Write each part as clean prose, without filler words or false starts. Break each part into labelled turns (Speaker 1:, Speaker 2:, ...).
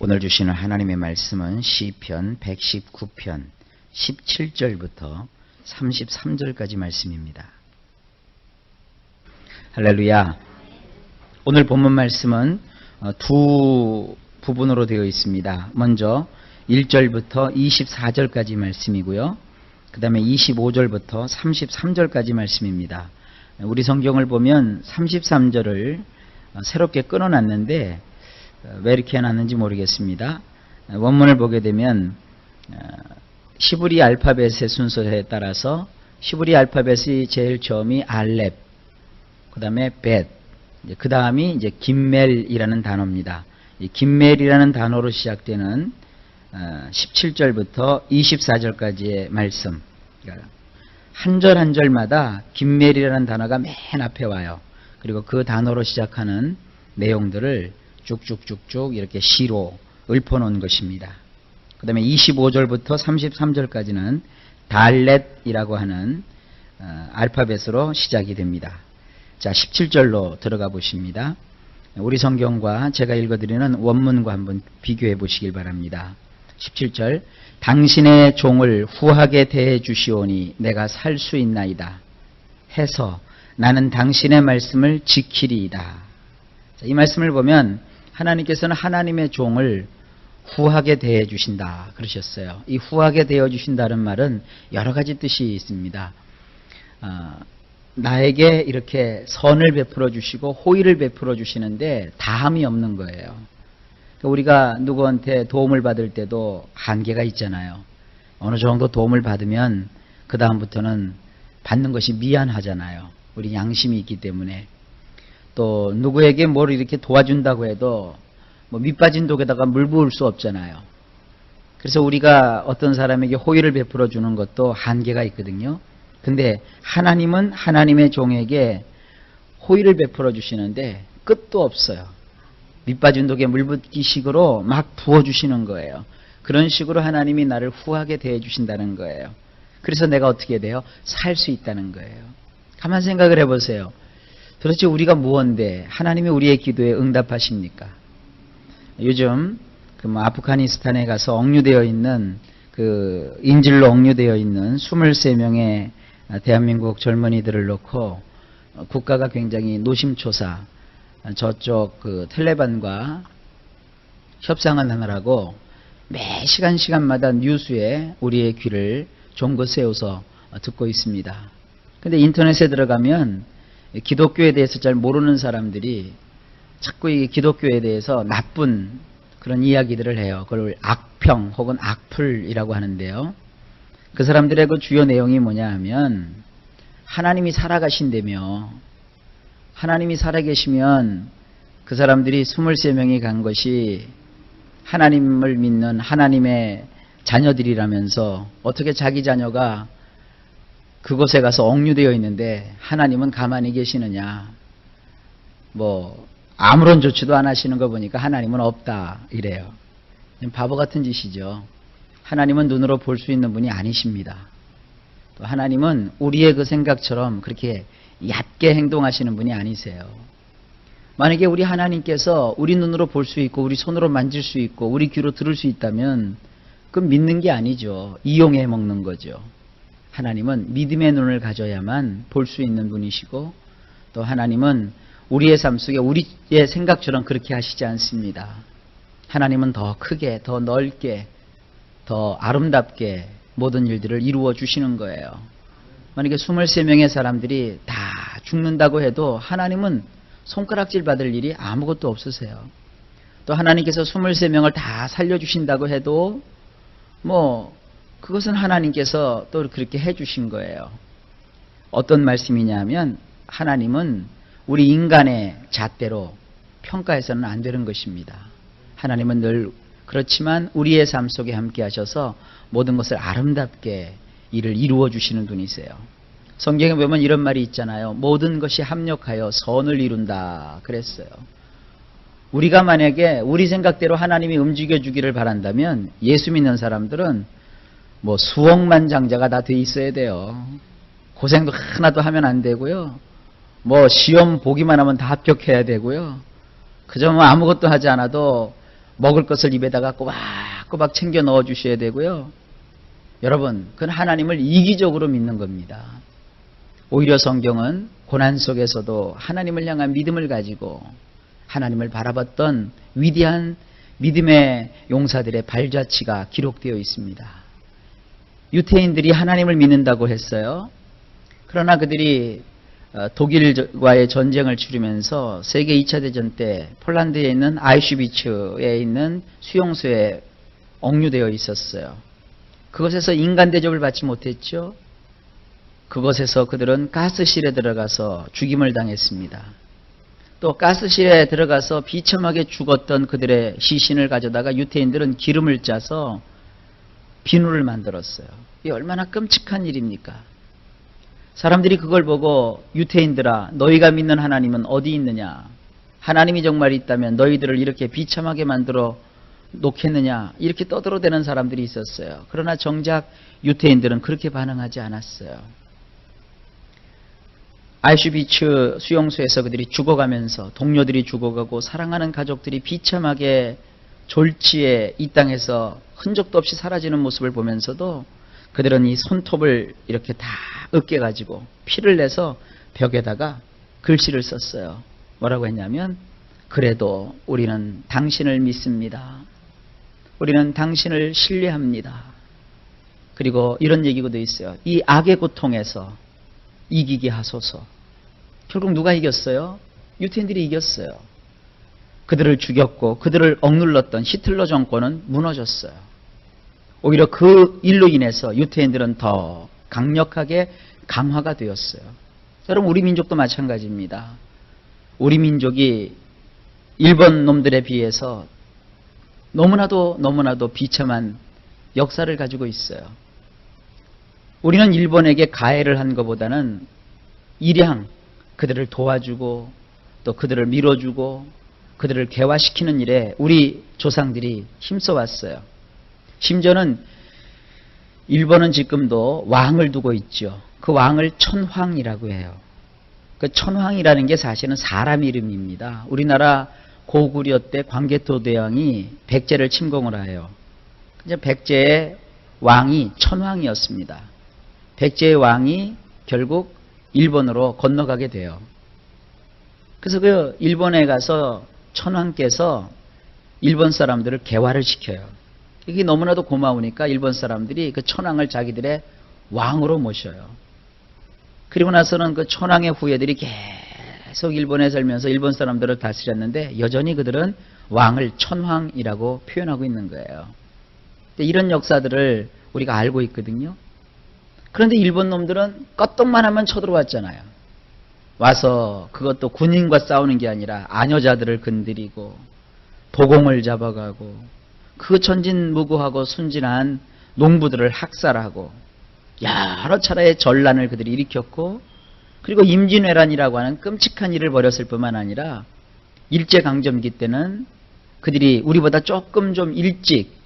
Speaker 1: 오늘 주시는 하나님의 말씀은 시편 119편 17절부터 33절까지 말씀입니다. 할렐루야. 오늘 본문 말씀은 두 부분으로 되어 있습니다. 먼저 1절부터 24절까지 말씀이고요. 그 다음에 25절부터 33절까지 말씀입니다. 우리 성경을 보면 33절을 새롭게 끊어놨는데 왜 이렇게 해놨는지 모르겠습니다. 원문을 보게 되면 시브리 알파벳의 순서에 따라서 시브리 알파벳이 제일 처음이 알렙, 그 다음에 벳, 그 다음이 이제 김멜이라는 단어입니다. 이 김멜이라는 단어로 시작되는 17절부터 24절까지의 말씀, 한 절 한 절마다 김멜이라는 단어가 맨 앞에 와요. 그리고 그 단어로 시작하는 내용들을 쭉쭉쭉쭉 이렇게 시로 읊어놓은 것입니다. 그 다음에 25절부터 33절까지는 달렛이라고 하는 알파벳으로 시작이 됩니다. 자, 17절로 들어가 보십니다. 우리 성경과 제가 읽어드리는 원문과 한번 비교해 보시길 바랍니다. 17절, 당신의 종을 후하게 대해 주시오니 내가 살 수 있나이다 해서 나는 당신의 말씀을 지키리이다. 자, 이 말씀을 보면 하나님께서는 하나님의 종을 후하게 대해 주신다 그러셨어요. 이 후하게 대해 주신다는 말은 여러 가지 뜻이 있습니다. 나에게 이렇게 선을 베풀어 주시고 호의를 베풀어 주시는데 다함이 없는 거예요. 우리가 누구한테 도움을 받을 때도 한계가 있잖아요. 어느 정도 도움을 받으면 그 다음부터는 받는 것이 미안하잖아요. 우리 양심이 있기 때문에. 또 누구에게 뭘 이렇게 도와준다고 해도 뭐 밑빠진 독에다가 물 부을 수 없잖아요. 그래서 우리가 어떤 사람에게 호의를 베풀어 주는 것도 한계가 있거든요. 근데 하나님은 하나님의 종에게 호의를 베풀어 주시는데 끝도 없어요. 밑빠진 독에 물 붓기 식으로 막 부어주시는 거예요. 그런 식으로 하나님이 나를 후하게 대해 주신다는 거예요. 그래서 내가 어떻게 돼요? 살 수 있다는 거예요. 가만 생각을 해보세요. 도대체 우리가 무언데 하나님이 우리의 기도에 응답하십니까? 요즘 아프가니스탄에 가서 억류되어 있는 인질로 억류되어 있는 23명의 대한민국 젊은이들을 놓고 국가가 굉장히 노심초사 저쪽 텔레반과 협상을 하느라고 매 시간마다 뉴스에 우리의 귀를 종긋 세워서 듣고 있습니다. 근데 인터넷에 들어가면 기독교에 대해서 잘 모르는 사람들이 자꾸 이 기독교에 대해서 나쁜 그런 이야기들을 해요. 그걸 악평 혹은 악플이라고 하는데요. 그 사람들의 그 주요 내용이 뭐냐 하면 하나님이 살아가신다며, 하나님이 살아계시면 그 사람들이 23명이 간 것이 하나님을 믿는 하나님의 자녀들이라면서 어떻게 자기 자녀가 그곳에 가서 억류되어 있는데 하나님은 가만히 계시느냐. 아무런 조치도 안 하시는 거 보니까 하나님은 없다 이래요. 바보 같은 짓이죠. 하나님은 눈으로 볼 수 있는 분이 아니십니다. 또 하나님은 우리의 그 생각처럼 그렇게 얕게 행동하시는 분이 아니세요. 만약에 우리 하나님께서 우리 눈으로 볼 수 있고 우리 손으로 만질 수 있고 우리 귀로 들을 수 있다면 그건 믿는 게 아니죠. 이용해 먹는 거죠. 하나님은 믿음의 눈을 가져야만 볼 수 있는 분이시고 또 하나님은 우리의 삶 속에 우리의 생각처럼 그렇게 하시지 않습니다. 하나님은 더 크게, 더 넓게, 더 아름답게 모든 일들을 이루어 주시는 거예요. 만약에 23명의 사람들이 다 죽는다고 해도 하나님은 손가락질 받을 일이 아무것도 없으세요. 또 하나님께서 23명을 다 살려주신다고 해도 그것은 하나님께서 또 그렇게 해주신 거예요. 어떤 말씀이냐 하면 하나님은 우리 인간의 잣대로 평가해서는 안 되는 것입니다. 하나님은 늘 그렇지만 우리의 삶 속에 함께 하셔서 모든 것을 아름답게 일을 이루어 주시는 분이세요. 성경에 보면 이런 말이 있잖아요. 모든 것이 합력하여 선을 이룬다 그랬어요. 우리가 만약에 우리 생각대로 하나님이 움직여 주기를 바란다면 예수 믿는 사람들은 수억만 장자가 다 돼 있어야 돼요. 고생도 하나도 하면 안 되고요. 시험 보기만 하면 다 합격해야 되고요. 그저 아무것도 하지 않아도 먹을 것을 입에다가 꼬박꼬박 챙겨 넣어 주셔야 되고요. 여러분, 그건 하나님을 이기적으로 믿는 겁니다. 오히려 성경은 고난 속에서도 하나님을 향한 믿음을 가지고 하나님을 바라봤던 위대한 믿음의 용사들의 발자취가 기록되어 있습니다. 유태인들이 하나님을 믿는다고 했어요. 그러나 그들이 독일과의 전쟁을 치르면서 세계 2차 대전 때 폴란드에 있는 아우슈비츠에 있는 수용소에 억류되어 있었어요. 그것에서 인간 대접을 받지 못했죠. 그것에서 그들은 가스실에 들어가서 죽임을 당했습니다. 또 가스실에 들어가서 비참하게 죽었던 그들의 시신을 가져다가 유태인들은 기름을 짜서 비누를 만들었어요. 이게 얼마나 끔찍한 일입니까? 사람들이 그걸 보고 유태인들아, 너희가 믿는 하나님은 어디 있느냐? 하나님이 정말 있다면 너희들을 이렇게 비참하게 만들어 놓겠느냐? 이렇게 떠들어대는 사람들이 있었어요. 그러나 정작 유태인들은 그렇게 반응하지 않았어요. 아우슈비츠 수용소에서 그들이 죽어가면서 동료들이 죽어가고 사랑하는 가족들이 비참하게 졸지에 이 땅에서 흔적도 없이 사라지는 모습을 보면서도 그들은 이 손톱을 이렇게 다 으깨가지고 피를 내서 벽에다가 글씨를 썼어요. 뭐라고 했냐면, 그래도 우리는 당신을 믿습니다. 우리는 당신을 신뢰합니다. 그리고 이런 얘기도 있어요. 이 악의 고통에서 이기게 하소서. 결국 누가 이겼어요? 유태인들이 이겼어요. 그들을 죽였고 그들을 억눌렀던 히틀러 정권은 무너졌어요. 오히려 그 일로 인해서 유태인들은 더 강력하게 강화가 되었어요. 여러분, 우리 민족도 마찬가지입니다. 우리 민족이 일본 놈들에 비해서 너무나도 비참한 역사를 가지고 있어요. 우리는 일본에게 가해를 한 것보다는 일양 그들을 도와주고 또 그들을 밀어주고 그들을 개화시키는 일에 우리 조상들이 힘써왔어요. 심지어는 일본은 지금도 왕을 두고 있죠. 그 왕을 천황이라고 해요. 그 천황이라는 게 사실은 사람 이름입니다. 우리나라 고구려 때 광개토대왕이 백제를 침공을 해요. 백제의 왕이 천황이었습니다. 백제의 왕이 결국 일본으로 건너가게 돼요. 그래서 그 일본에 가서 천황께서 일본 사람들을 개화를 시켜요. 이게 너무나도 고마우니까 일본 사람들이 그 천황을 자기들의 왕으로 모셔요. 그리고 나서는 그 천황의 후예들이 계속 일본에 살면서 일본 사람들을 다스렸는데 여전히 그들은 왕을 천황이라고 표현하고 있는 거예요. 이런 역사들을 우리가 알고 있거든요. 그런데 일본 놈들은 껐떡만 하면 쳐들어왔잖아요. 와서 그것도 군인과 싸우는 게 아니라 아녀자들을 건드리고 도공을 잡아가고 그 전진무구하고 순진한 농부들을 학살하고 여러 차례의 전란을 그들이 일으켰고, 그리고 임진왜란이라고 하는 끔찍한 일을 벌였을 뿐만 아니라 일제강점기 때는 그들이 우리보다 조금 좀 일찍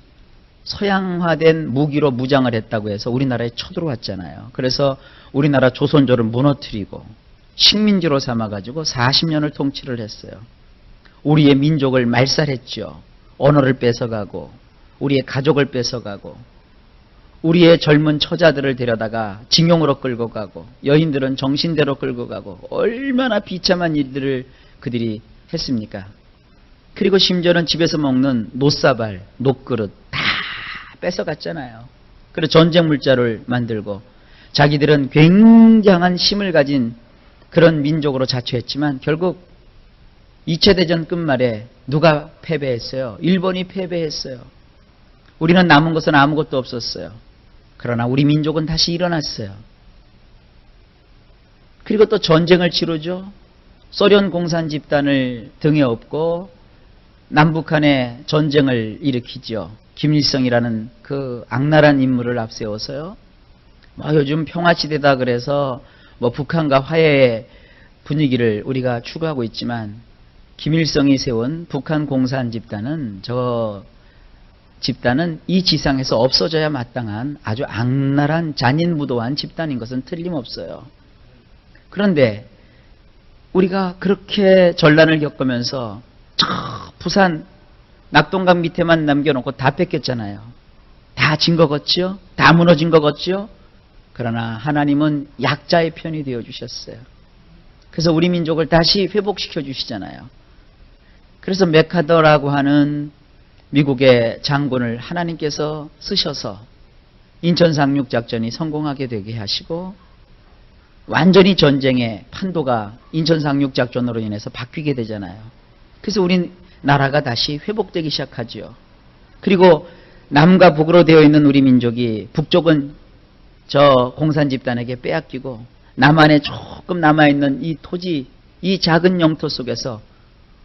Speaker 1: 서양화된 무기로 무장을 했다고 해서 우리나라에 쳐들어왔잖아요. 그래서 우리나라 조선조를 무너뜨리고 식민지로 삼아가지고 40년을 통치를 했어요. 우리의 민족을 말살했죠. 언어를 뺏어가고 우리의 가족을 뺏어가고 우리의 젊은 처자들을 데려다가 징용으로 끌고 가고 여인들은 정신대로 끌고 가고 얼마나 비참한 일들을 그들이 했습니까? 그리고 심지어는 집에서 먹는 노사발, 녹그릇 다 뺏어갔잖아요. 그리고 전쟁 물자를 만들고 자기들은 굉장한 힘을 가진 그런 민족으로 자처했지만 결국 2차 대전 끝말에 누가 패배했어요? 일본이 패배했어요. 우리는 남은 것은 아무것도 없었어요. 그러나 우리 민족은 다시 일어났어요. 그리고 또 전쟁을 치르죠. 소련 공산 집단을 등에 업고 남북한의 전쟁을 일으키죠. 김일성이라는 그 악랄한 인물을 앞세워서요. 요즘 평화시대다 그래서 북한과 화해의 분위기를 우리가 추구하고 있지만 김일성이 세운 북한 공산 집단은 집단은 이 지상에서 없어져야 마땅한 아주 악랄한 잔인무도한 집단인 것은 틀림없어요. 그런데 우리가 그렇게 전란을 겪으면서 저 부산 낙동강 밑에만 남겨놓고 다 뺏겼잖아요. 다 진 거 같죠? 다 무너진 거 같죠? 그러나 하나님은 약자의 편이 되어주셨어요. 그래서 우리 민족을 다시 회복시켜 주시잖아요. 그래서 맥카더라고 하는 미국의 장군을 하나님께서 쓰셔서 인천 상륙작전이 성공하게 되게 하시고 완전히 전쟁의 판도가 인천 상륙작전으로 인해서 바뀌게 되잖아요. 그래서 우리 나라가 다시 회복되기 시작하죠. 그리고 남과 북으로 되어 있는 우리 민족이 북쪽은 저 공산 집단에게 빼앗기고 남한에 조금 남아있는 이 토지, 이 작은 영토 속에서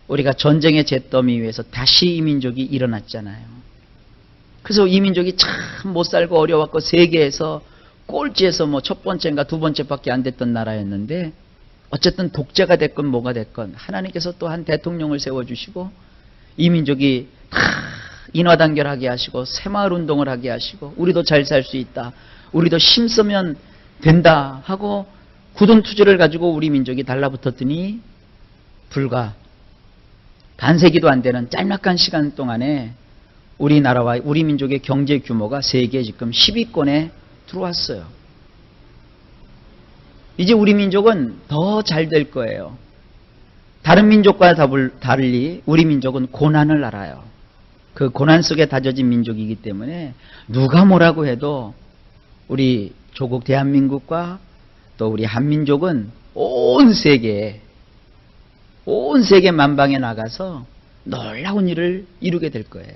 Speaker 1: 우리가 전쟁의 잿더미 위에서 다시 이 민족이 일어났잖아요. 그래서 이 민족이 참 못살고 어려웠고 세계에서 꼴찌에서 뭐 첫 번째인가 두 번째밖에 안 됐던 나라였는데 어쨌든 독재가 됐건 뭐가 됐건 하나님께서 또 한 대통령을 세워주시고 이 민족이 다 인화단결하게 하시고 새마을운동을 하게 하시고 우리도 잘 살 수 있다. 우리도 힘쓰면 된다 하고 굳은 투지를 가지고 우리 민족이 달라붙었더니 불과 반세기도 안 되는 짤막한 시간 동안에 우리나라와 우리 민족의 경제 규모가 세계 지금 10위권에 들어왔어요. 이제 우리 민족은 더 잘 될 거예요. 다른 민족과 달리 우리 민족은 고난을 알아요. 그 고난 속에 다져진 민족이기 때문에 누가 뭐라고 해도 우리 조국 대한민국과 또 우리 한민족은 온 세계 만방에 나가서 놀라운 일을 이루게 될 거예요.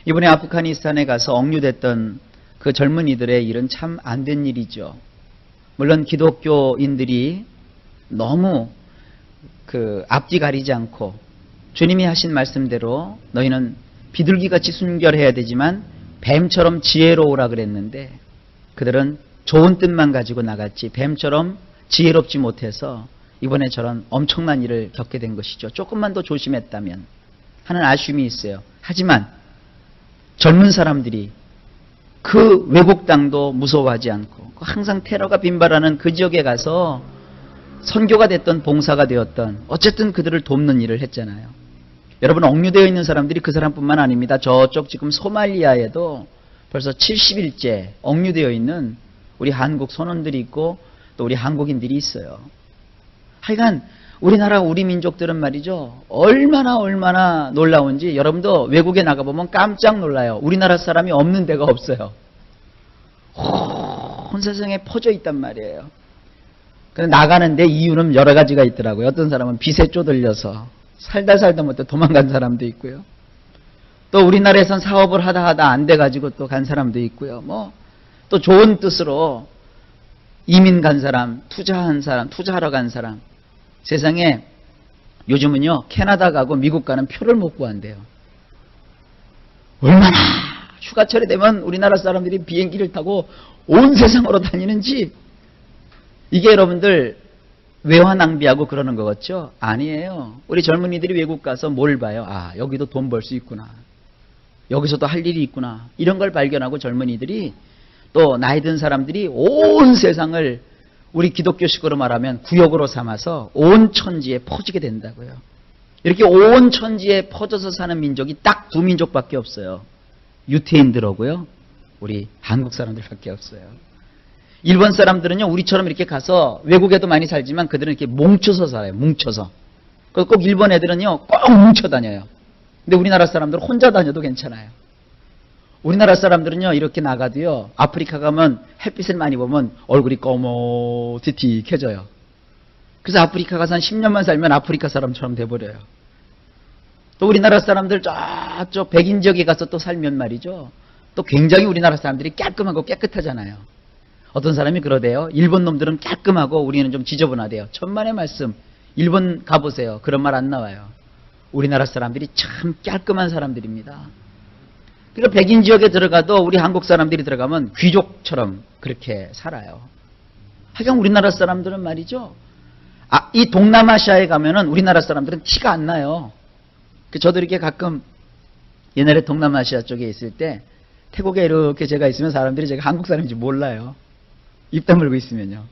Speaker 1: 이번에 아프가니스탄에 가서 억류됐던 그 젊은이들의 일은 참 안 된 일이죠. 물론 기독교인들이 너무 앞뒤 가리지 않고 주님이 하신 말씀대로 너희는 비둘기같이 순결해야 되지만 뱀처럼 지혜로우라 그랬는데 그들은 좋은 뜻만 가지고 나갔지 뱀처럼 지혜롭지 못해서 이번에 저런 엄청난 일을 겪게 된 것이죠. 조금만 더 조심했다면 하는 아쉬움이 있어요. 하지만 젊은 사람들이 그 외국 땅도 무서워하지 않고 항상 테러가 빈발하는 그 지역에 가서 선교가 됐던 봉사가 되었던 어쨌든 그들을 돕는 일을 했잖아요. 여러분 억류되어 있는 사람들이 그 사람뿐만 아닙니다. 저쪽 지금 소말리아에도 벌써 70일째 억류되어 있는 우리 한국 선원들이 있고 또 우리 한국인들이 있어요. 하여간 우리나라 우리 민족들은 말이죠. 얼마나 놀라운지 여러분도 외국에 나가보면 깜짝 놀라요. 우리나라 사람이 없는 데가 없어요. 온 세상에 퍼져 있단 말이에요. 근데 나가는데 이유는 여러 가지가 있더라고요. 어떤 사람은 빚에 쪼들려서 살다 못해 도망간 사람도 있고요. 또 우리나라에선 사업을 하다 안 돼가지고 또 간 사람도 있고요. 또 좋은 뜻으로 이민 간 사람, 투자한 사람, 투자하러 간 사람. 세상에 요즘은요 캐나다 가고 미국 가는 표를 못 구한대요. 얼마나 휴가철이 되면 우리나라 사람들이 비행기를 타고 온 세상으로 다니는지 이게 여러분들 외화 낭비하고 그러는 거 같죠? 아니에요. 우리 젊은이들이 외국 가서 뭘 봐요? 아, 여기도 돈 벌 수 있구나. 여기서도 할 일이 있구나. 이런 걸 발견하고 젊은이들이 또 나이 든 사람들이 온 세상을 우리 기독교식으로 말하면 구역으로 삼아서 온 천지에 퍼지게 된다고요. 이렇게 온 천지에 퍼져서 사는 민족이 딱 두 민족밖에 없어요. 유태인들하고요. 우리 한국 사람들밖에 없어요. 일본 사람들은요, 우리처럼 이렇게 가서 외국에도 많이 살지만 그들은 이렇게 뭉쳐서 살아요. 뭉쳐서. 그래서 꼭 일본 애들은요, 꼭 뭉쳐 다녀요. 근데 우리나라 사람들은 혼자 다녀도 괜찮아요. 우리나라 사람들은요, 이렇게 나가도요, 아프리카 가면 햇빛을 많이 보면 얼굴이 꺼머티틱해져요. 그래서 아프리카 가서 한 10년만 살면 아프리카 사람처럼 돼버려요. 또 우리나라 사람들 저쪽 백인 지역에 가서 또 살면 말이죠. 또 굉장히 우리나라 사람들이 깔끔하고 깨끗하잖아요. 어떤 사람이 그러대요. 일본 놈들은 깔끔하고 우리는 좀 지저분하대요. 천만의 말씀. 일본 가보세요. 그런 말 안 나와요. 우리나라 사람들이 참 깔끔한 사람들입니다. 그러니까 백인 지역에 들어가도 우리 한국 사람들이 들어가면 귀족처럼 그렇게 살아요. 하여간 우리나라 사람들은 말이죠. 이 동남아시아에 가면은 우리나라 사람들은 티가 안 나요. 저도 이렇게 가끔 옛날에 동남아시아 쪽에 있을 때 태국에 이렇게 제가 있으면 사람들이 제가 한국 사람인지 몰라요. 입 다물고 있으면요.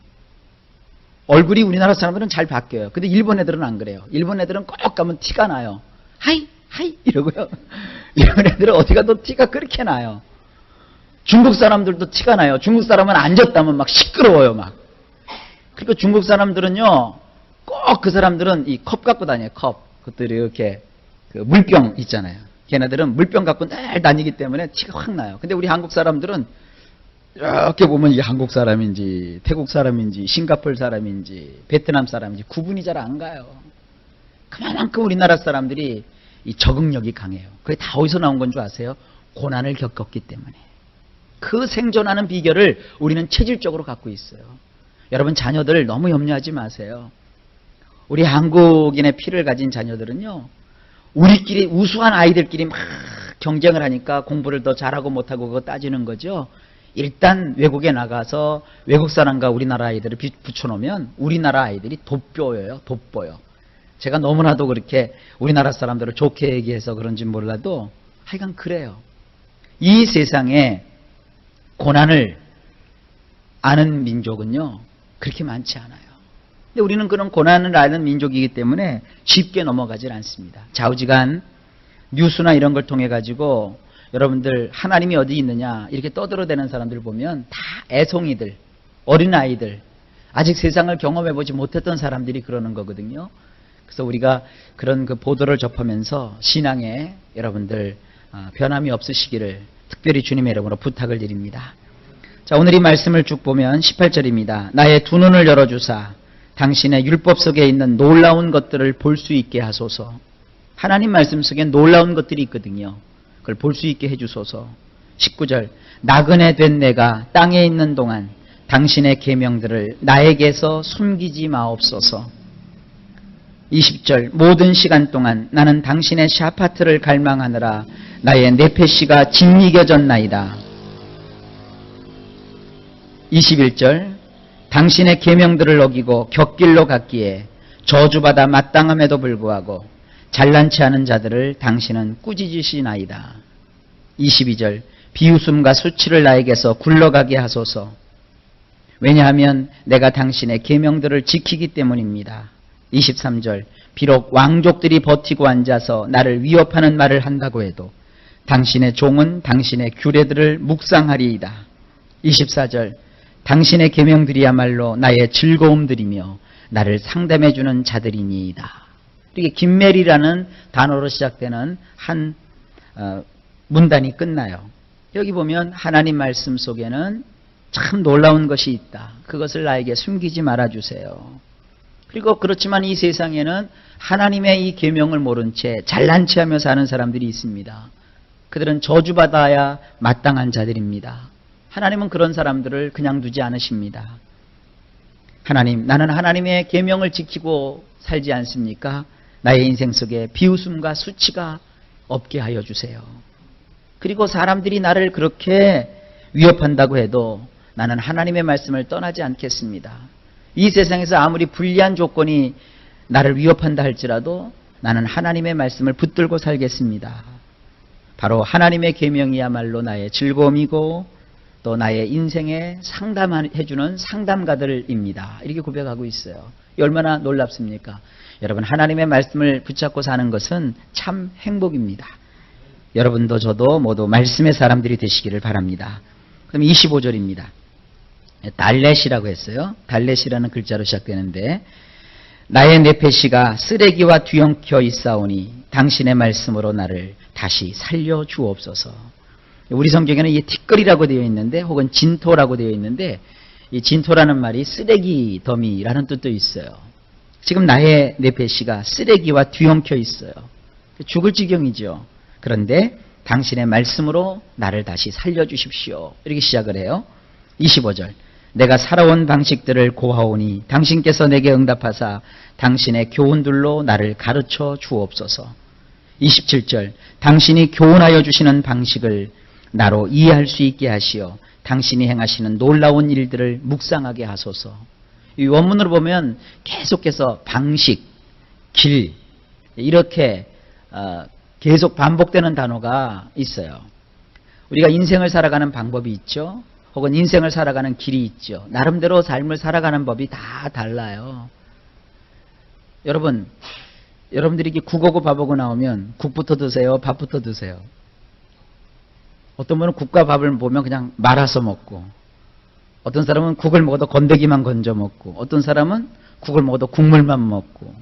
Speaker 1: 얼굴이 우리나라 사람들은 잘 바뀌어요. 근데 일본 애들은 안 그래요. 일본 애들은 꼭 가면 티가 나요. 하이 하이 이러고요. 이런 애들은 어디 가도 티가 그렇게 나요. 중국 사람들도 티가 나요. 중국 사람은 앉았다면 막 시끄러워요, 막. 그리고 중국 사람들은요, 꼭 그 사람들은 이 컵 갖고 다녀요, 컵. 그것들이 이렇게 그 물병 있잖아요. 걔네들은 물병 갖고 늘 다니기 때문에 티가 확 나요. 근데 우리 한국 사람들은 이렇게 보면 이게 한국 사람인지, 태국 사람인지, 싱가포르 사람인지, 베트남 사람인지 구분이 잘 안 가요. 그만큼 우리나라 사람들이 이 적응력이 강해요. 그게 다 어디서 나온 건 줄 아세요? 고난을 겪었기 때문에. 그 생존하는 비결을 우리는 체질적으로 갖고 있어요. 여러분 자녀들 너무 염려하지 마세요. 우리 한국인의 피를 가진 자녀들은요, 우리끼리 우수한 아이들끼리 막 경쟁을 하니까 공부를 더 잘하고 못하고 그거 따지는 거죠. 일단 외국에 나가서 외국 사람과 우리나라 아이들을 붙여놓으면 우리나라 아이들이 돋보여요. 돋보여. 제가 너무나도 그렇게 우리나라 사람들을 좋게 얘기해서 그런지 몰라도 하여간 그래요. 이 세상에 고난을 아는 민족은요 그렇게 많지 않아요. 근데 우리는 그런 고난을 아는 민족이기 때문에 쉽게 넘어가질 않습니다. 좌우지간 뉴스나 이런 걸 통해 가지고 여러분들 하나님이 어디 있느냐 이렇게 떠들어대는 사람들 보면 다 애송이들, 어린아이들, 아직 세상을 경험해보지 못했던 사람들이 그러는 거거든요. 그래서 우리가 그런 그 보도를 접하면서 신앙에 여러분들 변함이 없으시기를 특별히 주님의 이름으로 부탁을 드립니다. 자, 오늘 이 말씀을 쭉 보면 18절입니다. 나의 두 눈을 열어주사 당신의 율법 속에 있는 놀라운 것들을 볼 수 있게 하소서. 하나님 말씀 속에 놀라운 것들이 있거든요. 그걸 볼 수 있게 해주소서. 19절 나그네 된 내가 땅에 있는 동안 당신의 계명들을 나에게서 숨기지 마옵소서. 20절 모든 시간 동안 나는 당신의 샤파트를 갈망하느라 나의 네페시가 짓이겨졌나이다. 21절 당신의 계명들을 어기고 곁길로 갔기에 저주받아 마땅함에도 불구하고 잘난치 않은 자들을 당신은 꾸짖으시나이다. 22절 비웃음과 수치를 나에게서 굴러가게 하소서. 왜냐하면 내가 당신의 계명들을 지키기 때문입니다. 23절 비록 왕족들이 버티고 앉아서 나를 위협하는 말을 한다고 해도 당신의 종은 당신의 규례들을 묵상하리이다. 24절 당신의 계명들이야말로 나의 즐거움들이며 나를 상담해주는 자들이니이다. 이게 김메리라는 단어로 시작되는 한 문단이 끝나요. 여기 보면 하나님 말씀 속에는 참 놀라운 것이 있다. 그것을 나에게 숨기지 말아주세요. 그리고 그렇지만 이 세상에는 하나님의 이 계명을 모른 채 잘난 체하며 사는 사람들이 있습니다. 그들은 저주받아야 마땅한 자들입니다. 하나님은 그런 사람들을 그냥 두지 않으십니다. 하나님, 나는 하나님의 계명을 지키고 살지 않습니까? 나의 인생 속에 비웃음과 수치가 없게 하여 주세요. 그리고 사람들이 나를 그렇게 위협한다고 해도 나는 하나님의 말씀을 떠나지 않겠습니다. 이 세상에서 아무리 불리한 조건이 나를 위협한다 할지라도 나는 하나님의 말씀을 붙들고 살겠습니다. 바로 하나님의 계명이야말로 나의 즐거움이고 또 나의 인생에 상담해주는 상담가들입니다. 이렇게 고백하고 있어요. 얼마나 놀랍습니까? 여러분 하나님의 말씀을 붙잡고 사는 것은 참 행복입니다. 여러분도 저도 모두 말씀의 사람들이 되시기를 바랍니다. 그럼 25절입니다. 달렛이라고 했어요. 달렛이라는 글자로 시작되는데 나의 네페시가 쓰레기와 뒤엉켜 있사오니 당신의 말씀으로 나를 다시 살려주옵소서. 우리 성경에는 이게 티끌이라고 되어 있는데 혹은 진토라고 되어 있는데 이 진토라는 말이 쓰레기 더미라는 뜻도 있어요. 지금 나의 네페시가 쓰레기와 뒤엉켜 있어요. 죽을 지경이죠. 그런데 당신의 말씀으로 나를 다시 살려주십시오. 이렇게 시작을 해요. 25절 내가 살아온 방식들을 고하오니 당신께서 내게 응답하사 당신의 교훈들로 나를 가르쳐 주옵소서. 27절 당신이 교훈하여 주시는 방식을 나로 이해할 수 있게 하시어 당신이 행하시는 놀라운 일들을 묵상하게 하소서. 이 원문으로 보면 계속해서 방식, 길 이렇게 계속 반복되는 단어가 있어요. 우리가 인생을 살아가는 방법이 있죠. 혹은 인생을 살아가는 길이 있죠. 나름대로 삶을 살아가는 법이 다 달라요. 여러분 여러분들이 이렇게 국어고 밥하고 나오면 국부터 드세요? 밥부터 드세요? 어떤 분은 국과 밥을 보면 그냥 말아서 먹고, 어떤 사람은 국을 먹어도 건더기만 건져 먹고, 어떤 사람은 국을 먹어도 국물만 먹고,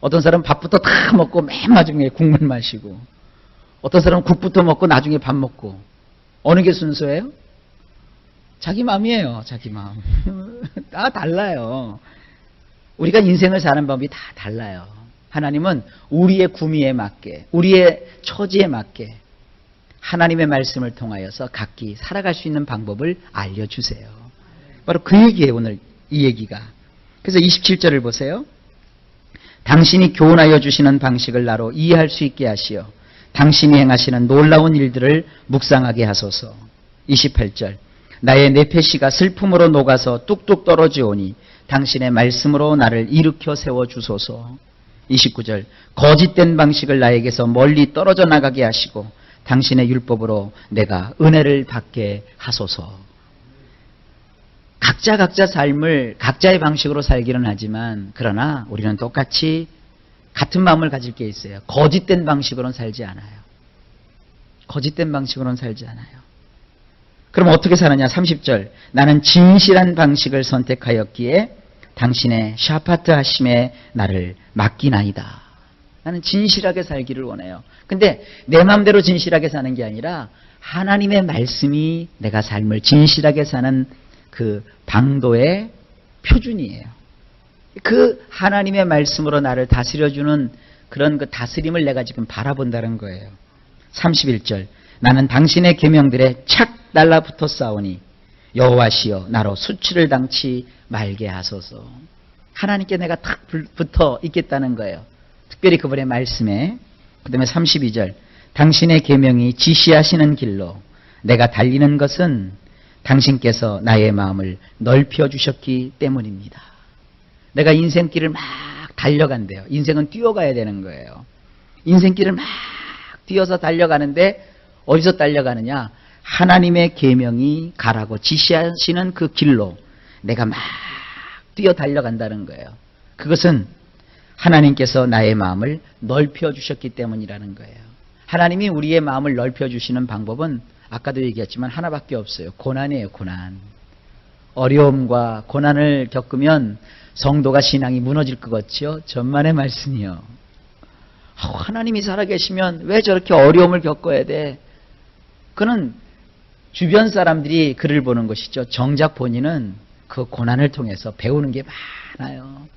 Speaker 1: 어떤 사람은 밥부터 다 먹고 맨 마지막에 국물 마시고, 어떤 사람은 국부터 먹고 나중에 밥 먹고. 어느 게 순서예요? 자기 마음이에요. 자기 마음. 다 달라요. 우리가 인생을 사는 방법이 다 달라요. 하나님은 우리의 구미에 맞게, 우리의 처지에 맞게 하나님의 말씀을 통하여서 각기 살아갈 수 있는 방법을 알려주세요. 바로 그 얘기예요. 오늘 이 얘기가. 그래서 27절을 보세요. 당신이 교훈하여 주시는 방식을 나로 이해할 수 있게 하시어 당신이 행하시는 놀라운 일들을 묵상하게 하소서. 28절. 나의 내패시가 슬픔으로 녹아서 뚝뚝 떨어지오니 당신의 말씀으로 나를 일으켜 세워주소서. 29절. 거짓된 방식을 나에게서 멀리 떨어져 나가게 하시고 당신의 율법으로 내가 은혜를 받게 하소서. 각자 삶을 각자의 방식으로 살기는 하지만 그러나 우리는 똑같이 같은 마음을 가질 게 있어요. 거짓된 방식으로는 살지 않아요. 거짓된 방식으로는 살지 않아요. 그럼 어떻게 사느냐? 30절. 나는 진실한 방식을 선택하였기에 당신의 샤파트 하심에 나를 맡기나이다. 나는 진실하게 살기를 원해요. 근데 내 마음대로 진실하게 사는 게 아니라 하나님의 말씀이 내가 삶을 진실하게 사는 그 방도의 표준이에요. 그 하나님의 말씀으로 나를 다스려주는 그런 그 다스림을 내가 지금 바라본다는 거예요. 31절. 나는 당신의 계명들에 착 달라붙어 싸우니 여호와시여 나로 수치를 당치 말게 하소서. 하나님께 내가 탁 붙어 있겠다는 거예요. 특별히 그분의 말씀에. 그 다음에 32절. 당신의 계명이 지시하시는 길로 내가 달리는 것은 당신께서 나의 마음을 넓혀 주셨기 때문입니다. 내가 인생길을 막 달려간대요. 인생은 뛰어가야 되는 거예요. 인생길을 막 뛰어서 달려가는데 어디서 달려가느냐? 하나님의 계명이 가라고 지시하시는 그 길로 내가 막 뛰어 달려간다는 거예요. 그것은 하나님께서 나의 마음을 넓혀 주셨기 때문이라는 거예요. 하나님이 우리의 마음을 넓혀 주시는 방법은 아까도 얘기했지만 하나밖에 없어요. 고난이에요. 고난. 어려움과 고난을 겪으면 성도가 신앙이 무너질 것 같지요? 전만의 말씀이요. 하나님이 살아계시면 왜 저렇게 어려움을 겪어야 돼? 그는 주변 사람들이 그를 보는 것이죠. 정작 본인은 그 고난을 통해서 배우는 게 많아요.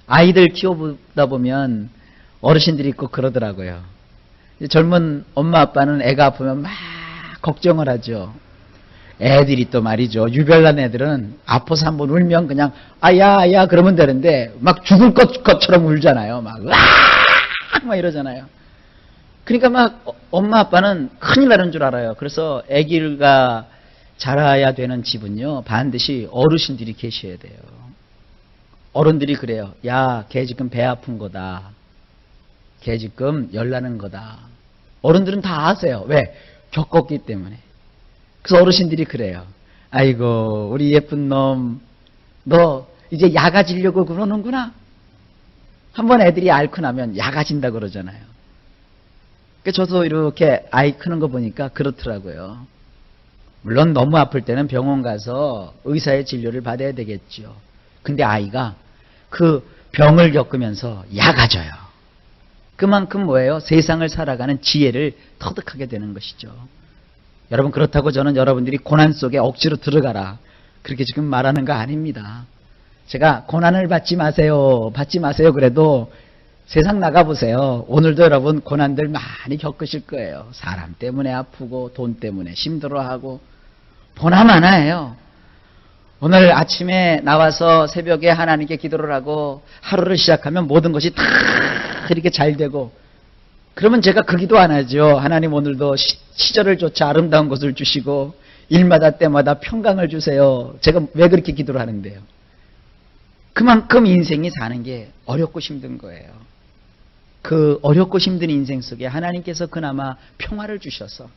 Speaker 1: 아이들 키워보다 보면 어르신들이 꼭 그러더라고요. 젊은 엄마 아빠는 애가 아프면 막 걱정을 하죠. 애들이 또 말이죠. 유별난 애들은 아파서 한번 울면 그냥 아야 그러면 되는데 막 죽을 것처럼 울잖아요. 막 이러잖아요. 그러니까 막 엄마 아빠는 큰일 나는 줄 알아요. 그래서 아기가 자라야 되는 집은요 반드시 어르신들이 계셔야 돼요. 어른들이 그래요. 야, 걔 지금 배 아픈 거다. 걔 지금 열나는 거다. 어른들은 다 아세요. 왜? 겪었기 때문에. 그래서 어르신들이 그래요. 아이고 우리 예쁜 놈, 너 이제 야가지려고 그러는구나. 한번 애들이 앓고 나면 야가진다 그러잖아요. 그러니까 저도 이렇게 아이 크는 거 보니까 그렇더라고요. 물론 너무 아플 때는 병원 가서 의사의 진료를 받아야 되겠죠. 근데 아이가 그 병을 겪으면서 야가져요. 그만큼 뭐예요? 세상을 살아가는 지혜를 터득하게 되는 것이죠. 여러분 그렇다고 저는 여러분들이 고난 속에 억지로 들어가라 그렇게 지금 말하는 거 아닙니다. 제가 고난을 받지 마세요 그래도 세상 나가보세요. 오늘도 여러분 고난들 많이 겪으실 거예요. 사람 때문에 아프고 돈 때문에 힘들어하고 보나마나 하나예요. 오늘 아침에 나와서 새벽에 하나님께 기도를 하고 하루를 시작하면 모든 것이 다 이렇게 잘 되고 그러면 제가 그 기도 안 하죠. 하나님 오늘도 시절을 쫓아 아름다운 것을 주시고 일마다 때마다 평강을 주세요. 제가 왜 그렇게 기도를 하는데요. 그만큼 인생이 사는 게 어렵고 힘든 거예요. 그 어렵고 힘든 인생 속에 하나님께서 그나마 평화를 주셔서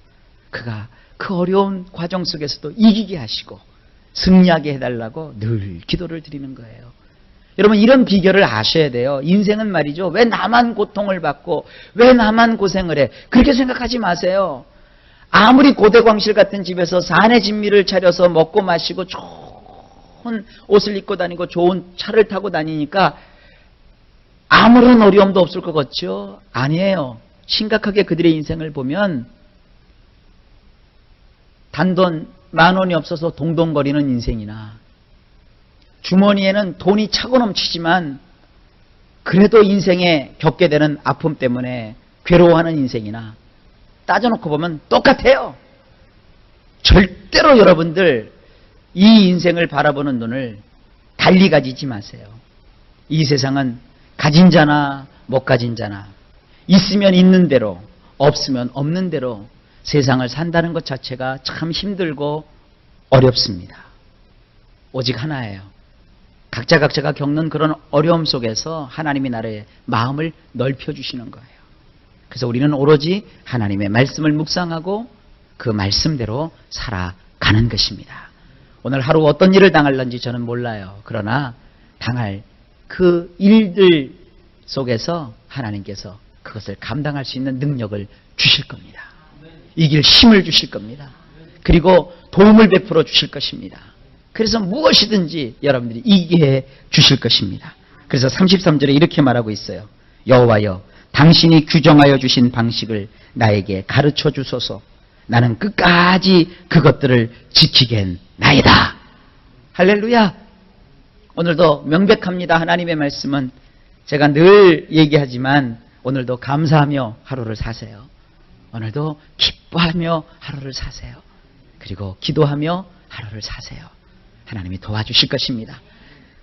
Speaker 1: 그가 그 어려운 과정 속에서도 이기게 하시고 승리하게 해달라고 늘 기도를 드리는 거예요. 여러분 이런 비결을 아셔야 돼요. 인생은 말이죠. 왜 나만 고통을 받고 왜 나만 고생을 해. 그렇게 생각하지 마세요. 아무리 고대광실 같은 집에서 사내 진미를 차려서 먹고 마시고 좋은 옷을 입고 다니고 좋은 차를 타고 다니니까 아무런 어려움도 없을 것 같죠? 아니에요. 심각하게 그들의 인생을 보면 단돈 10,000원이 없어서 동동거리는 인생이나 주머니에는 돈이 차고 넘치지만 그래도 인생에 겪게 되는 아픔 때문에 괴로워하는 인생이나 따져놓고 보면 똑같아요. 절대로 여러분들 이 인생을 바라보는 눈을 달리 가지지 마세요. 이 세상은 가진 자나 못 가진 자나 있으면 있는 대로 없으면 없는 대로 세상을 산다는 것 자체가 참 힘들고 어렵습니다. 오직 하나예요. 각자가 겪는 그런 어려움 속에서 하나님이 나의 마음을 넓혀주시는 거예요. 그래서 우리는 오로지 하나님의 말씀을 묵상하고 그 말씀대로 살아가는 것입니다. 오늘 하루 어떤 일을 당할런지 저는 몰라요. 그러나 당할 그 일들 속에서 하나님께서 그것을 감당할 수 있는 능력을 주실 겁니다. 이길 힘을 주실 겁니다. 그리고 도움을 베풀어 주실 것입니다. 그래서 무엇이든지 여러분들이 이기게 해 주실 것입니다. 그래서 33절에 이렇게 말하고 있어요. 여호와여 당신이 규정하여 주신 방식을 나에게 가르쳐 주소서. 나는 끝까지 그것들을 지키겠나이다. 할렐루야. 오늘도 명백합니다. 하나님의 말씀은 제가 늘 얘기하지만 오늘도 감사하며 하루를 사세요. 오늘도 기뻐하며 하루를 사세요. 그리고 기도하며 하루를 사세요. 하나님이 도와주실 것입니다.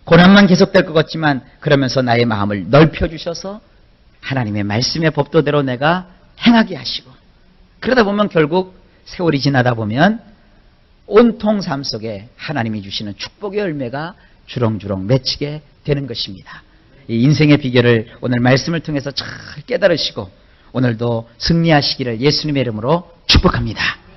Speaker 1: 고난만 계속될 것 같지만 그러면서 나의 마음을 넓혀주셔서 하나님의 말씀의 법도대로 내가 행하게 하시고 그러다 보면 결국 세월이 지나다 보면 온통 삶 속에 하나님이 주시는 축복의 열매가 주렁주렁 맺히게 되는 것입니다. 이 인생의 비결을 오늘 말씀을 통해서 잘 깨달으시고 오늘도 승리하시기를 예수님의 이름으로 축복합니다.